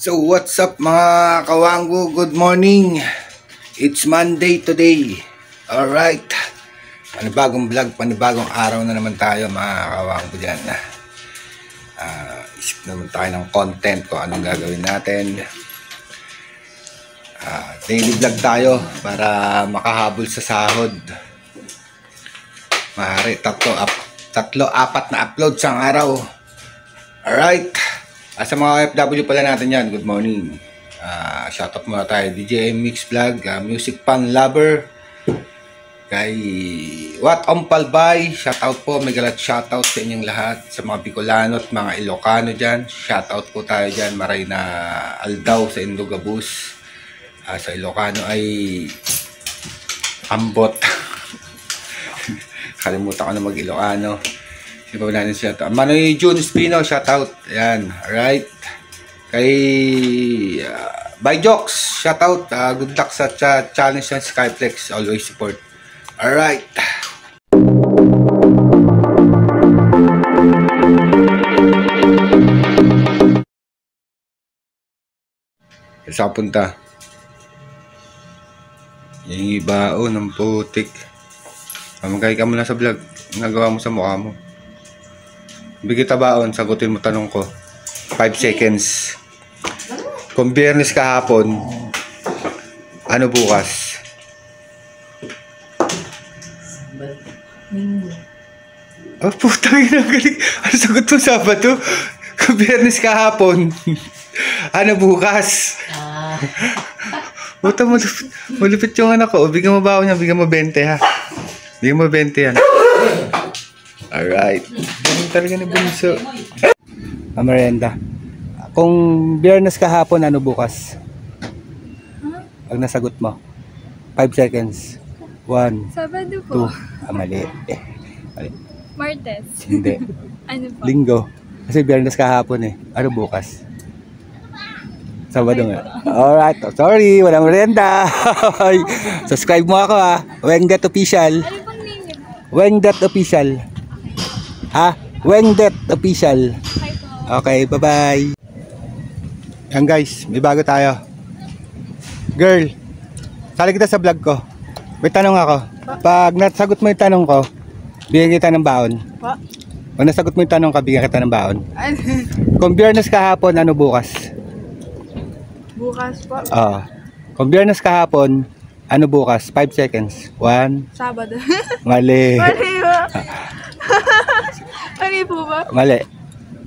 So what's up mga kawanggo, good morning. It's Monday today. Alright, panibagong vlog, panibagong araw na naman tayo mga kawanggo dyan. Isip naman tayo ng content kung anong gagawin natin. Daily vlog tayo para makahabol sa sahod. Maaari tatlo, apat na upload sa araw. Alright, sa mga FW pala natin yan, good morning. Shoutout muna tayo, DJ Mix Vlog, music fan lover, kay What Ompalbay, shoutout po, megalat shoutout sa inyong lahat, sa mga Bicolano at mga Ilocano dyan, shoutout po tayo dyan, maray na Aldaw sa Indogabus, sa Ilocano ay Ambot, kalimutan ko na mag-Ilocano. Iba natin siya. Manoy June Espino, shoutout. Ayan, alright. Kay By Jokes, shoutout. Good luck sa challenge ng Skyflex. Always support. Alright. Saan punta? Yung ibao ng putik. Mamagay ka muna sa vlog. Nagawa mo sa mukha mo. Bigay tabaon, sagutin mo tanong ko. 5 seconds. Kung Biyernes kahapon, ano bukas? Oh, putang ina, galing. Ano sagot mo Sabado? Kung Biyernes kahapon, ano bukas? Puta, malupit yung anak ko. Bigyan mo ba ako niya? Bigyan mo 20 ha. Bigyan mo 20 yan. Alright. Ganun talaga na bunso. Merienda. Kung Biyernes kahapon, ano bukas? Pag nasagot mo. 5 seconds. 1, Sabado po. 2. Mali. Mali. Martes. Hindi. Ano po? Linggo. Kasi Biyernes kahapon eh. Ano bukas? Sabado nga. Alright. Oh, sorry. Walang merienda. Subscribe mo ako ha. Wengdet Official. Ano pong name niyo po? Wengdet Official. Ha? Wengdet Official. Hi po. Okay, bye-bye. Yan guys, may bago tayo. Girl, sali kita sa vlog ko. May tanong ako. Pag nasagot mo yung tanong ko, bigyan kita ng baon. Po? Pag nasagot mo yung tanong ko, bigyan kita ng baon. Kung Biyernes kahapon, ano bukas? Bukas po. Kung Biyernes kahapon, ano bukas? 5 seconds. 1. Sabado. Mali. Mali po. Mali po ba? Mali.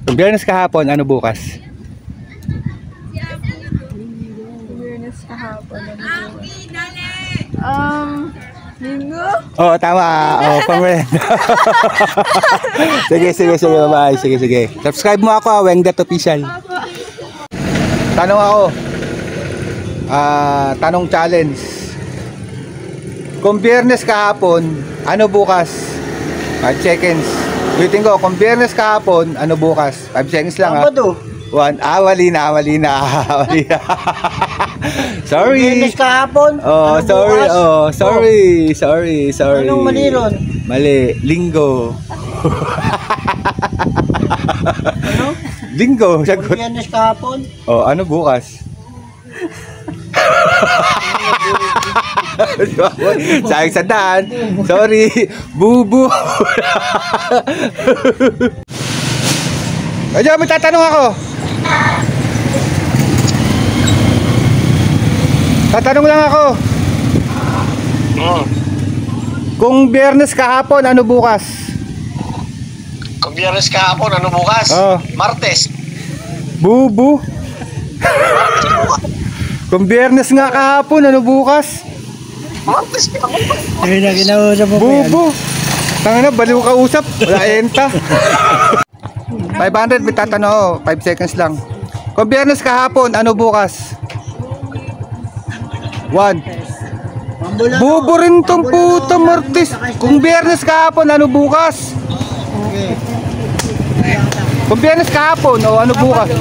Kung Biyernes kahapon, ano bukas? Biyernes kahapon. Linggo? Oo, tama. Pamerienda. Sige, bye-bye. Sige. Subscribe mo ako, Wengdet Official. Tanong ako. Tanong challenge. Kung Biyernes kahapon, ano bukas? 5 seconds. Waiting ko, kung Biyernes kahapon, ano bukas? 5 seconds lang ha. 1. Mali na. Sorry. Biyernes kahapon? Oh, ano sorry. bukas? Oh, sorry. Anong mali ron? Mali. Linggo. Ano? Linggo. Sagot. Biyernes kahapon? Oh, ano bukas? Sayang sa daan. Sorry. Bubu. Medyo may tatanong ako. Tatanong lang ako. Kung Biyernes kahapon, ano bukas? Kung Biyernes kahapon, ano bukas? Martes. Bubu. Kung Biyernes nga kahapon, ano bukas? Martes. Ay, na kinausap mo Bubu. Tanga na, baliw ka usap. Wala enta. 500, may tatanong. 5 seconds lang. Kung Biyernes kahapon, ano bukas? 1. Bubu rin tong puta, Martes. Kung Biyernes kahapon, ano bukas? Kung Biyernes kahapon, ano bukas?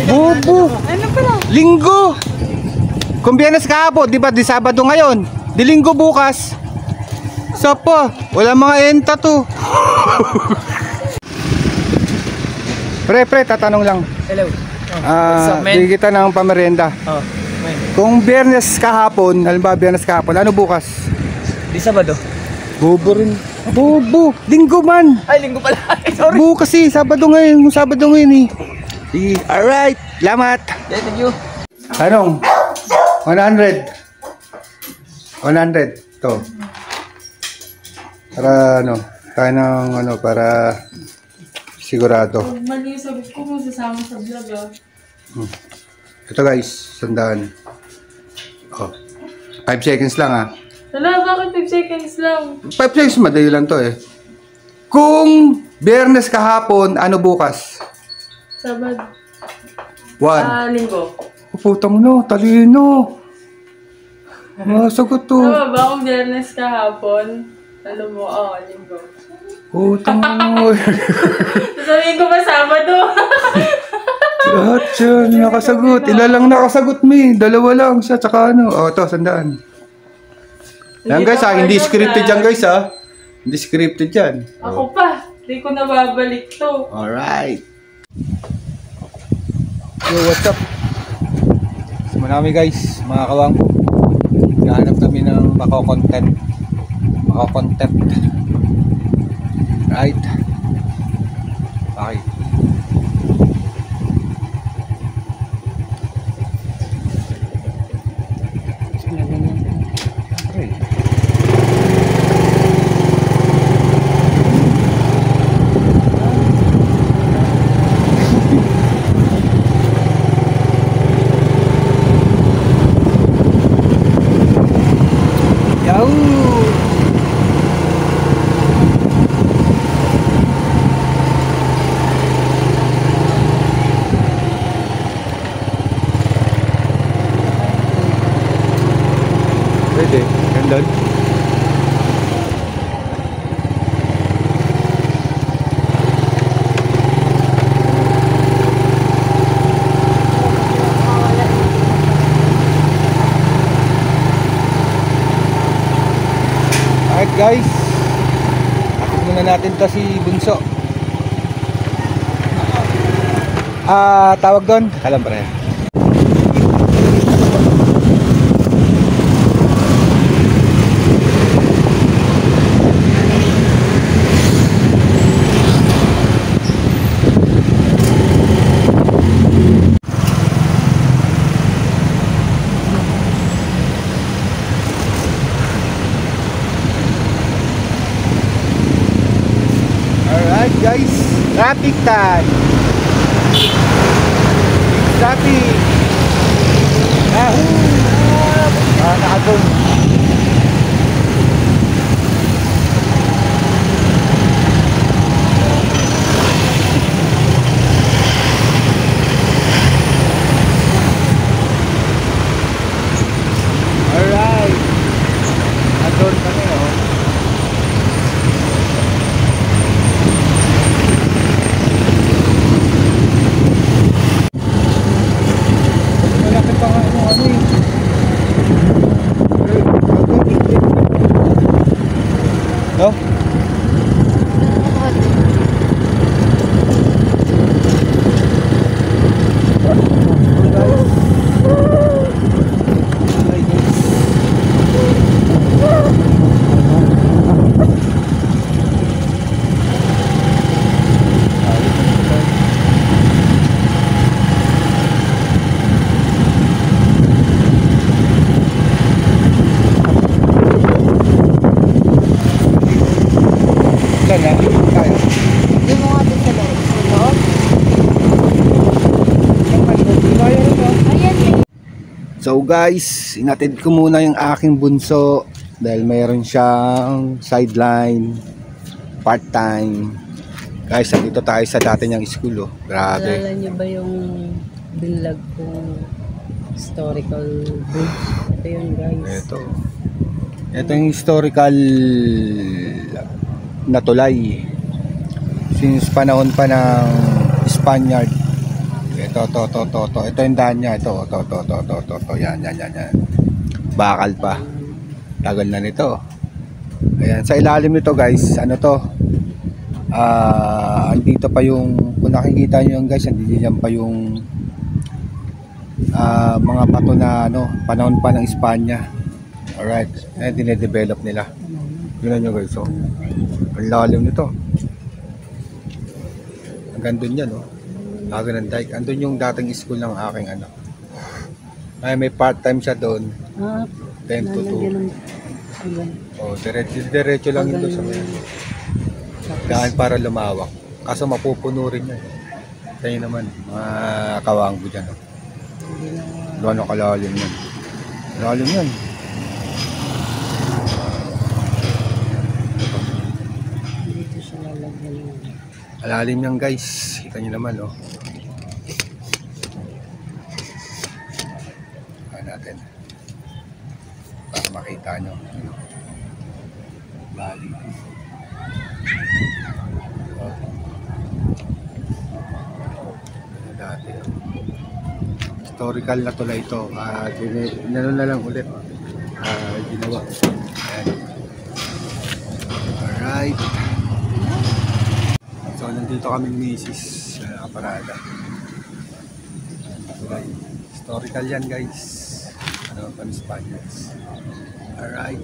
Bubu. Ano pala? Linggo. Kung Biyernes kahapon, di ba di Sabado ngayon? Di Linggo bukas. Sapa, wala mga enta to. Pre, tatanong lang. Hello. Bigyan kita ng pamerienda. Oh, Kung Biyernes kahapon, halimbawa Biyernes kahapon, ano bukas? di Sabado. Bobo rin. Bobo. Linggo man. Ay, linggo pala. Ay, sorry. Bukas eh. Sabado ngayon. Sabado ngayon eh. Sige. Alright. Salamat. Yeah, thank you. Anong? 100. 100. To. Para ano. Tayo ng ano. Para sigurado. Mali yung sagot ko kung sasama sa vlog ah. Ito guys. Sandaan. Oh. 5 seconds lang ah. Wala, bakit 5 seconds lang? 5 seconds, madali lang to eh. Kung Biyernes kahapon, ano bukas? Sabad. 1. Linggo. Putang no, talino. Sagot to. Tama ba kung Biyernes kahapon? Ano mo? Linggo. Putang no. Sasabihin ko ba Sabado? Lahat yan, nakasagot. Ilan lang nakasagot mi. Dalawa lang siya, tsaka ano. O, ito, sandaan. Yan guys ha, hindi scripted yan guys ha. Hindi scripted yan. Ako pa. Hindi ko nababalik to. Alright. Yo, what's up? Marami guys, mga kawang. Nahanap kami ng mako-content. Right. Okay. Pwede, gandun. Alright guys, akit muna natin to si Bunso. Tawag doon, kalambre. Alright guys, traffic time. Traffic. Nakagong. Alright. Nandun kami oh. Malapit pa nga yung ano eh. No? Saan na? Tayo. Hindi mo nga din sa loob. Sa loob? Ayan. So guys, inatid ko muna yung aking bunso dahil mayroon siyang sideline, part-time. Guys, dito tayo sa dati niyang school oh. Grabe. Alala niyo ba yung binlog kong historical bridge? Ito yun guys. Ito yung historical na tulay since panahon pa ng Spaniard. Ito yung daan niya. Ito. Yan. Bakal pa. Tagal na nito. Ayan, sa ilalim nito guys, ano to? Andito pa yung, kung nakikita nyo yung guys, andito yan pa yung mga bato na ano, panahon pa ng Espanya. Alright, dinedevelop nila. Tingnan nyo guys, oh. Ang lalim nito. Hanggang dun yan, oh. Laga ng dike. Andun yung dating school ng aking ano. Ay, may part-time siya doon. 10 to 2. Oh, diretso lang yun doon sa may daan para lumawak. Kaso mapupuno rin yan. Kaya naman, mga kawanggo dyan, oh. Gano'n kalalim yan. Lalim yan. Dito siya lalagyan yun. Alalim yan guys. Kita nyo naman, oh. Natin para makita nyo bali dati historical na tulay ito ginawa na lang ulit ginawa. Ayan. Alright, so nandito kami ni Mrs. sa parada. Tulay historical yan guys. Ano pa ni Spaniards. Alright.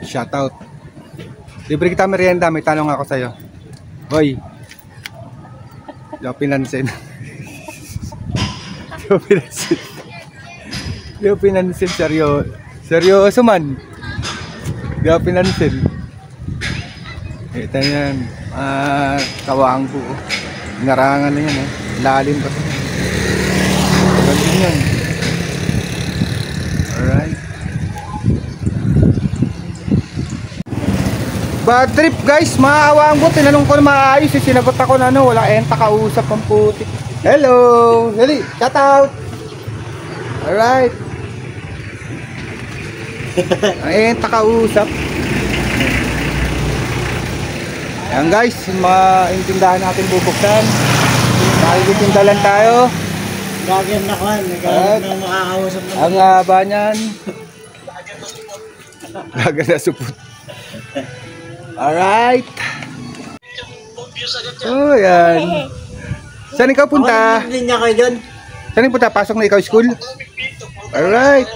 Shoutout. Libre kita merienda. May tanong ako sa'yo. Hoy. Di ako pinansin. Di ako pinansin. Di ako pinansin. Seryoso man. Di ako pinansin. Ito yan. Kawang po. Narangan na yan, eh. Lalim pa. Galing yan. Alright. Bad trip guys, maawang po. Tinanong ko na maayos. Sinagot ako na ano, wala enta kausap ang puti. Hello! Dali, shout out! Alright. Ang enta kausap. Ayan guys, maintindahan natin bubuksan. Makikitinda lang tayo. Gagawin na kwan. Gagawin na makakausap na. Ang haba niyan. Gaganda supot. Alright. Oh, yan. Saan ikaw punta? Hindi niya kayo dyan. Saan punta? Pasok na ikaw school? Alright.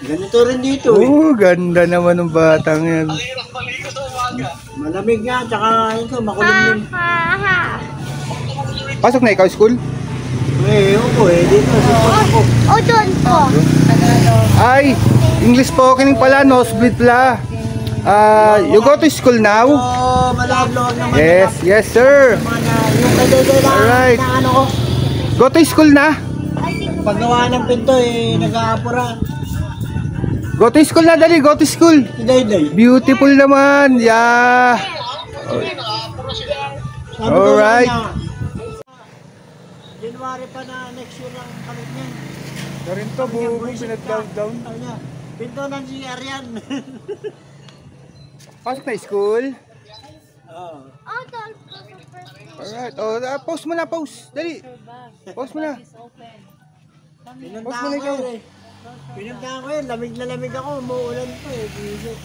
Ganito rin dito eh. Oh, ganda naman ng batang yan. Malamig nga, tsaka ito, makulimlim. Pasok na ikaw school? Eh, opo eh, dito. Ako. O, doon po. Ay, English po, kining pala, nosebleed pala. You go to school now? Oh, malablo naman. Yes sir. Yung kadede na, Alright. na ano ko. Go to school na? Paggawa ng pinto eh, nag-aapura. Go to school na, dali, go to school. Day-day. Beautiful naman, yeah. Alright. January pa na next year lang kalit niyan. Karin to, buhubong pinag-down. Pinto ng GR yan. Pasok na school? Oo. O, doon po sa first. Alright, post mo na, post. Dali. Post mo na. Pinuntahan ko yun eh. Pinuntahan ko yun, lamig na lamig ako, umuulan pa eh. Visit.